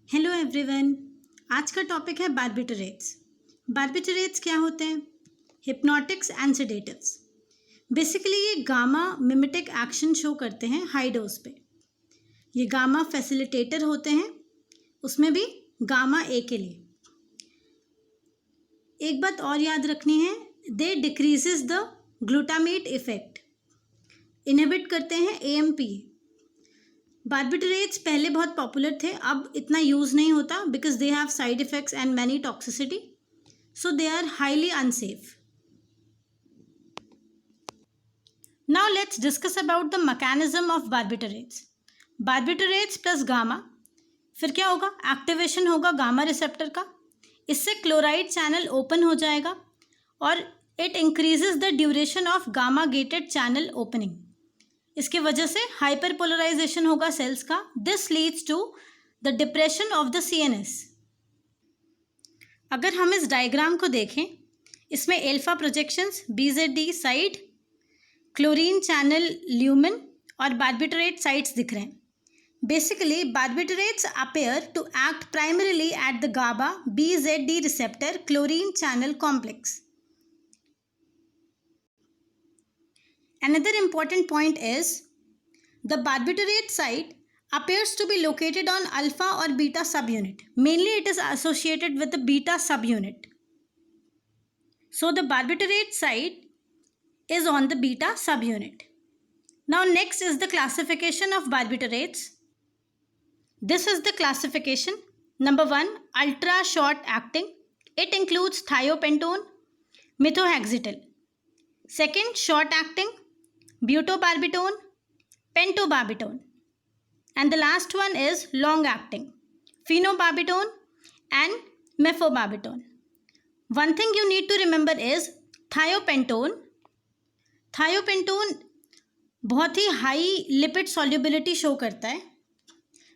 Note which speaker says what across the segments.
Speaker 1: Hello everyone. आज का topic है बार्बिटरेट्स। बार्बिटरेट्स क्या होते हैं? Hypnotics and sedatives. बेसिकली ये गामा मिमेटिक एक्शन शो करते हैं हाई डोज पे। ये गामा फैसिलिटेटर होते हैं, उसमें भी गामा ए के लिए। एक बात और याद रखनी है, they decreases the glutamate effect, inhibit करते हैं एएमपी। बार्बिटरेट्स पहले बहुत पॉपुलर थे, अब इतना यूज़ नहीं होता because they have side effects and many toxicity, so they are highly unsafe. Now let's discuss about the mechanism of barbiturates. Barbiturates plus gamma, फिर क्या होगा? एक्टिवेशन होगा गामा रिसेप्टर का, इससे क्लोराइड चैनल ओपन हो जाएगा और it increases the duration of gamma gated channel opening. इसके वजह से हाइपरपोलराइजेशन होगा सेल्स का। This leads to the depression of the CNS. अगर हम इस डायग्राम को देखें, इसमें alpha projections, BZD site, chlorine channel lumen और बार्बिटरेट साइट्स दिख रहे हैं। Basically barbiturates appear to act primarily at the GABA BZD receptor chlorine channel complex. Another important point is the barbiturate site appears to be located on alpha or beta subunit. Mainly it is associated with the beta subunit. So the barbiturate site is on the beta subunit. Now next is the classification of barbiturates. This is the classification. Number 1, ultra short acting. It includes thiopentone, methohexital. Second, short acting, butobarbitone, pentobarbitone. And the last one is long acting, phenobarbitone and mefobarbitone. One thing you need to remember is thiopentone. Thiopentone बहुत ही high lipid solubility show करता है.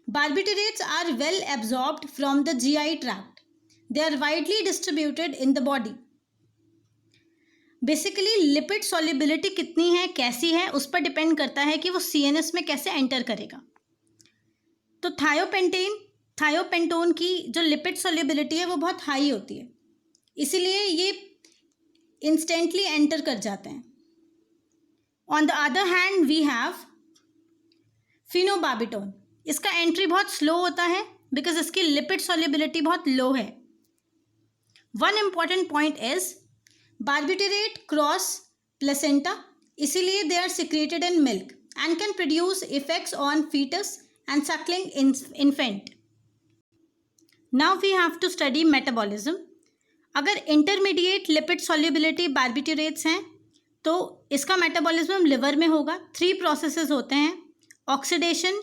Speaker 1: Barbiturates are well absorbed from the GI tract. They are widely distributed in the body. Basically lipid solubility कितनी है, कैसी है, उस पर depend करता है कि वो सीएनएस में कैसे एंटर करेगा. तो थायोपेंटोन की जो लिपिड सॉल्युबिलिटी है वो बहुत हाई होती है, इसीलिए ये इंस्टेंटली एंटर कर जाते हैं. On the other hand we have phenobarbitone. इसका एंट्री बहुत स्लो होता है बिकॉज इसकी लिपिड सॉल्युबिलिटी बहुत लो है. One important point is barbiturate cross placenta, इसीलिए they are secreted in milk and can produce effects on fetus and suckling infant. Now we have to study metabolism. अगर intermediate lipid solubility barbiturates हैं तो इसका metabolism liver में होगा. 3 processes होते हैं: oxidation,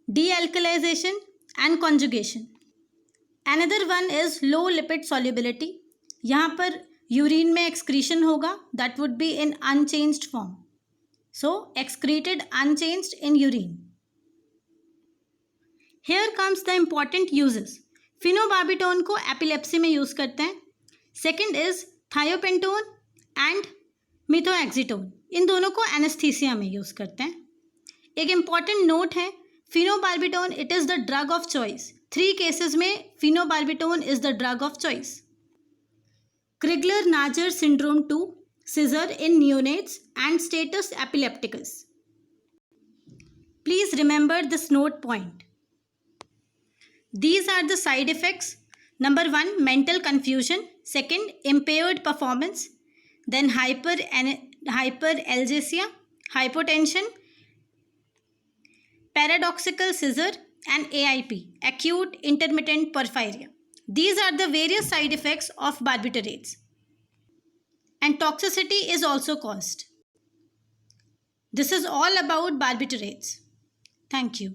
Speaker 1: dealkylation and conjugation. Another one is low lipid solubility. यहाँ पर यूरिन में एक्सक्रीशन होगा, that would be in unchanged form. So excreted unchanged in urine. Here comes the important uses. Phenobarbitone को epilepsy में use करते हैं. Second is thiopentone and methohexitone. इन दोनों को एनेस्थीसिया में यूज़ करते हैं. एक इम्पॉर्टेंट नोट है, phenobarbitone it is the drug of choice. 3 cases में phenobarbitone is the drug of choice. Crigler-Najjar syndrome 2, seizure in neonates and status epilepticus. Please remember this note point. These are the side effects. Number 1, mental confusion. Second, impaired performance. Then hyperalgesia, hypotension, paradoxical seizure and AIP, acute intermittent porphyria. These are the various side effects of barbiturates. And toxicity is also caused. This is all about barbiturates. Thank you.